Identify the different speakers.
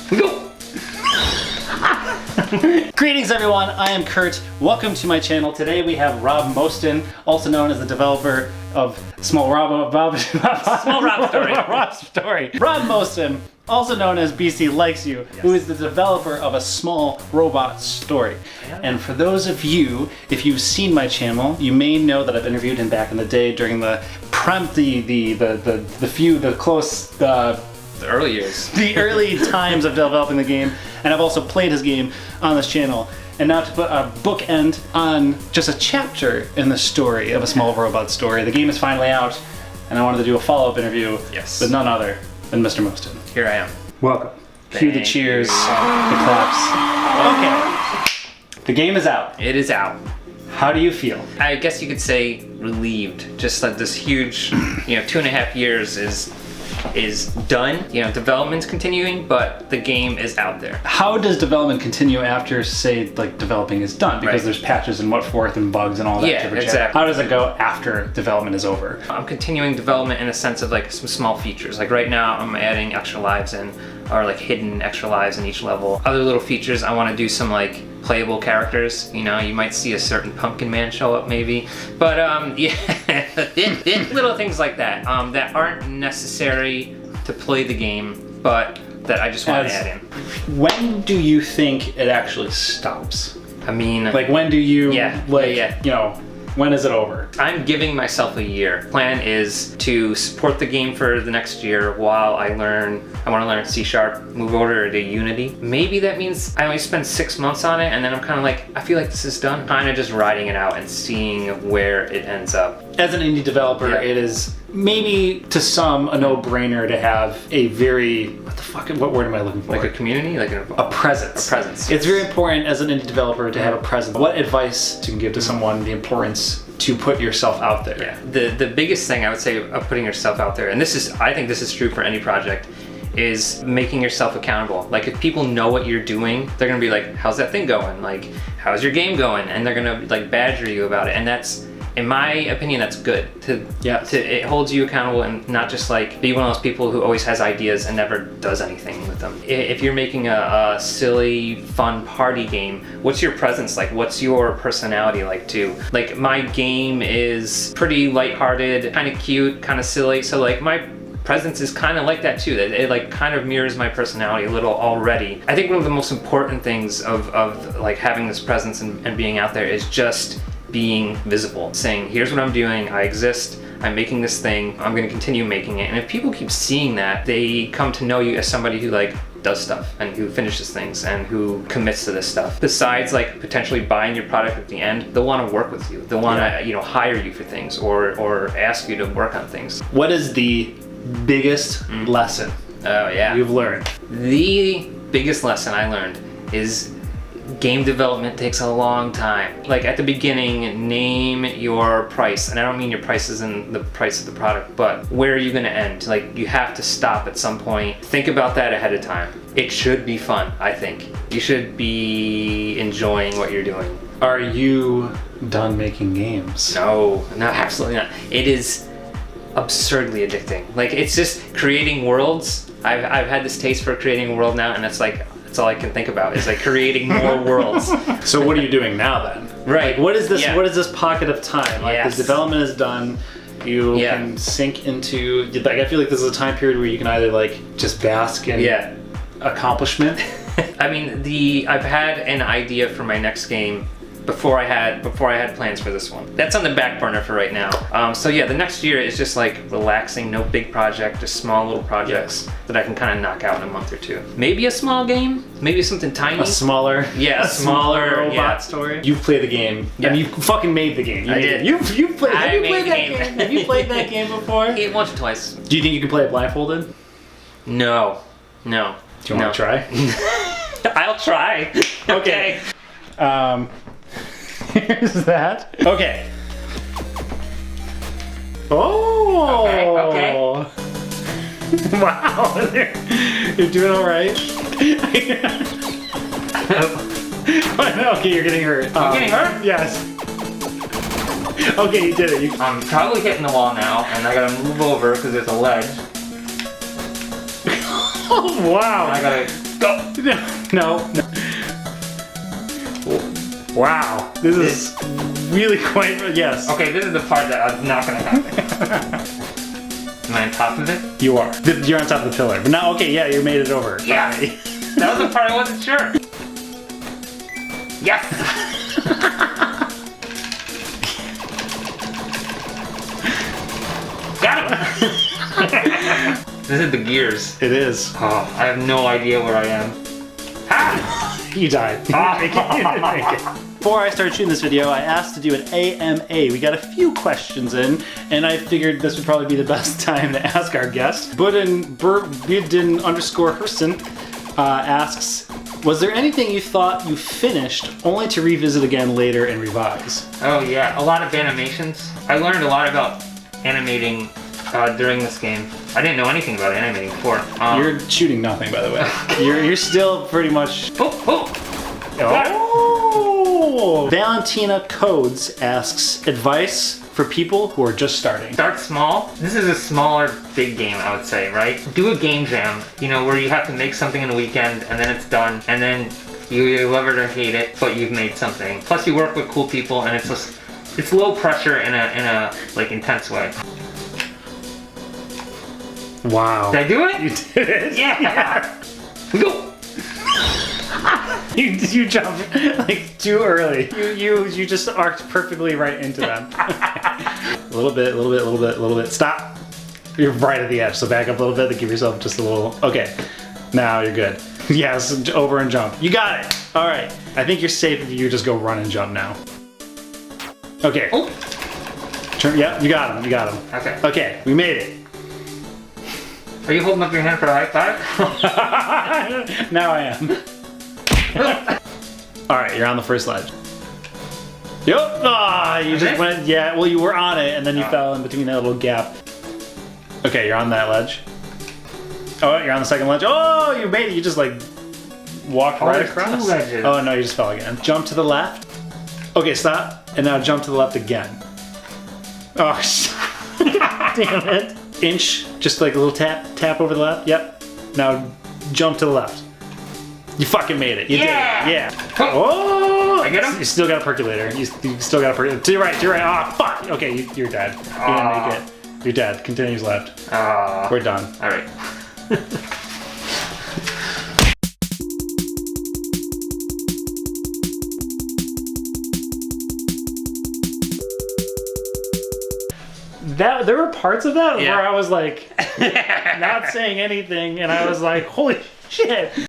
Speaker 1: Go!
Speaker 2: Greetings everyone, I am Kurt. Welcome to my channel. Today we have Rob Mostyn, also known as the developer of Small Rob Story. Rob Mostyn, also known as BCLIKESYOU, who is the developer of A Small Robot Story. And for those of you, if you've seen my channel, you may know that I've interviewed him back in the day during the
Speaker 1: early years.
Speaker 2: The early times of developing the game, and I've also played his game on this channel. And now to put a bookend on just a chapter in the story of A Small Robot Story, the game is finally out, and I wanted to do a follow-up interview with none other than Mr. Mostyn.
Speaker 1: Here I am.
Speaker 2: Welcome. Cue the cheers, the claps. Okay, the game is out.
Speaker 1: It is out.
Speaker 2: How do you feel?
Speaker 1: I guess you could say relieved. Just like this huge, 2.5 years is done. Development's continuing, but the game is out there.
Speaker 2: How does development continue after, say, like developing is done? Because there's patches and whatforth and bugs and all that.
Speaker 1: Yeah, exactly.
Speaker 2: How does it go after development is over?
Speaker 1: I'm continuing development in a sense of like some small features. Like right now, I'm adding extra lives in, or like hidden extra lives in each level. Other little features, I want to do some like playable characters. You might see a certain pumpkin man show up maybe, but yeah, little things like that that aren't necessary to play the game, but that I just want to add in.
Speaker 2: When do you think it actually stops?
Speaker 1: I mean,
Speaker 2: like when do you when is it over?
Speaker 1: I'm giving myself a year. Plan is to support the game for the next year while I want to learn C#, move over to Unity. Maybe that means I only spend 6 months on it, and then I'm kind of like, I feel like this is done. Kind of just riding it out and seeing where it ends up.
Speaker 2: As an indie developer, it is maybe to some a no-brainer to have a very, what word am I looking for?
Speaker 1: Like a community? Like a
Speaker 2: presence.
Speaker 1: A presence.
Speaker 2: It's very important as an indie developer to have a presence. What advice do you give to someone the importance to put yourself out there?
Speaker 1: Yeah. The biggest thing I would say of putting yourself out there, and I think this is true for any project, is making yourself accountable. Like if people know what you're doing, they're gonna be like, how's that thing going? Like, how's your game going? And they're gonna like badger you about it. And that's, in my opinion, that's good. It holds you accountable and not just like be one of those people who always has ideas and never does anything with them. If you're making a silly, fun party game, what's your presence like? What's your personality like too? Like my game is pretty lighthearted, kind of cute, kind of silly. So like my presence is kind of like that too. It like kind of mirrors my personality a little already. I think one of the most important things of like having this presence and being out there is just being visible, saying, here's what I'm doing, I exist, I'm making this thing, I'm gonna continue making it. And if people keep seeing that, they come to know you as somebody who like does stuff and who finishes things and who commits to this stuff. Besides like potentially buying your product at the end, they'll want to work with you. They'll want to hire you for things or ask you to work on things.
Speaker 2: What is the biggest lesson you've learned?
Speaker 1: The biggest lesson I learned is game development takes a long time. Like at the beginning, name your price. And I don't mean your price is in the price of the product, but where are you gonna end? Like you have to stop at some point. Think about that ahead of time. It should be fun, I think. You should be enjoying what you're doing.
Speaker 2: Are you done making games?
Speaker 1: No, absolutely not. It is absurdly addicting. Like it's just creating worlds. I've had this taste for creating a world now, and it's like, that's all I can think about is like creating more worlds.
Speaker 2: So what are you doing now then?
Speaker 1: Right.
Speaker 2: Like, what is this? What is this pocket of time? Like
Speaker 1: Yes.
Speaker 2: the development is done. You can sink into. Like I feel like this is a time period where you can either like just bask in accomplishment.
Speaker 1: I mean, I've had an idea for my next game before I had plans for this one. That's on the back burner for right now. So yeah, the next year is just like relaxing, no big project, just small little projects that I can kind of knock out in a month or two. Maybe a small game, maybe something tiny.
Speaker 2: A smaller
Speaker 1: smaller
Speaker 2: robot story. You've played the game.
Speaker 1: Yeah.
Speaker 2: And you fucking made the game.
Speaker 1: I did.
Speaker 2: You've played. Have you played that
Speaker 1: game.
Speaker 2: game? Have you played that game before?
Speaker 1: Once or twice.
Speaker 2: Do you think you can play it blindfolded?
Speaker 1: No.
Speaker 2: Do you want to try?
Speaker 1: I'll try. Okay.
Speaker 2: Here's that. Okay. Oh.
Speaker 1: Okay.
Speaker 2: Wow. You're doing all right. Okay, you're getting hurt.
Speaker 1: I'm getting hurt?
Speaker 2: Yes. Okay, you did it.
Speaker 1: I'm probably hitting the wall now, and I gotta move over because there's a ledge.
Speaker 2: Oh, wow.
Speaker 1: I gotta Go.
Speaker 2: No. Wow. This is really quite, yes.
Speaker 1: Okay, this is the part that I'm not gonna have. Am I on top of it?
Speaker 2: You are. You're on top of the pillar. But now, okay, yeah, you made it over.
Speaker 1: Yeah.
Speaker 2: Finally.
Speaker 1: That was the part I wasn't sure. Yes. Got him. This is the gears.
Speaker 2: It is.
Speaker 1: Oh, I have no idea where I am. Ah!
Speaker 2: You died. You didn't make it. Before I started shooting this video, I asked to do an AMA. We got a few questions in, and I figured this would probably be the best time to ask our guest. Budin_Herson asks, was there anything you thought you finished only to revisit again later and revise?
Speaker 1: Oh yeah, a lot of animations. I learned a lot about animating during this game. I didn't know anything about animating before.
Speaker 2: You're shooting nothing, by the way. You're still pretty much...
Speaker 1: Oh!
Speaker 2: Valentina Codes asks, advice for people who are just starting.
Speaker 1: Start small. This is a smaller, big game, I would say, right? Do a game jam, you know, where you have to make something in a weekend and then it's done, and then you love it or hate it, but you've made something. Plus, you work with cool people, and it's low pressure in a like intense way.
Speaker 2: Wow.
Speaker 1: Did I do it?
Speaker 2: You did it.
Speaker 1: Yeah. Go.
Speaker 2: You jumped like too early. You just arced perfectly right into them. A little bit. Stop. You're right at the edge, so back up a little bit to give yourself just a little. Okay, now you're good. Yes, over and jump. You got it. All right. I think you're safe if you just go run and jump now. Okay.
Speaker 1: Oh.
Speaker 2: Yeah, you got him. You got him.
Speaker 1: Okay.
Speaker 2: Okay, we made it.
Speaker 1: Are you holding up your hand for a high five?
Speaker 2: Now I am. All right, you're on the first ledge. Yep. Ah, you just went. Yeah. Well, you were on it, and then you fell in between that little gap. Okay, you're on that ledge. Oh, you're on the second ledge. Oh, you made it. You just like walked right across.
Speaker 1: 2 ledges.
Speaker 2: Oh no, you just fell again. Jump to the left. Okay, stop, and now jump to the left again. Oh, damn it. Inch, just like a little tap over the left. Yep. Now jump to the left. You fucking made it. You did it. Yeah. Oh!
Speaker 1: I get him?
Speaker 2: You still got a percolator. You still got a percolator. To your right. Ah, fuck. Okay, you're dead. You didn't make it. You're dead. Continues left. We're done.
Speaker 1: All right.
Speaker 2: There were parts of that where I was like, not saying anything, and I was like, holy shit.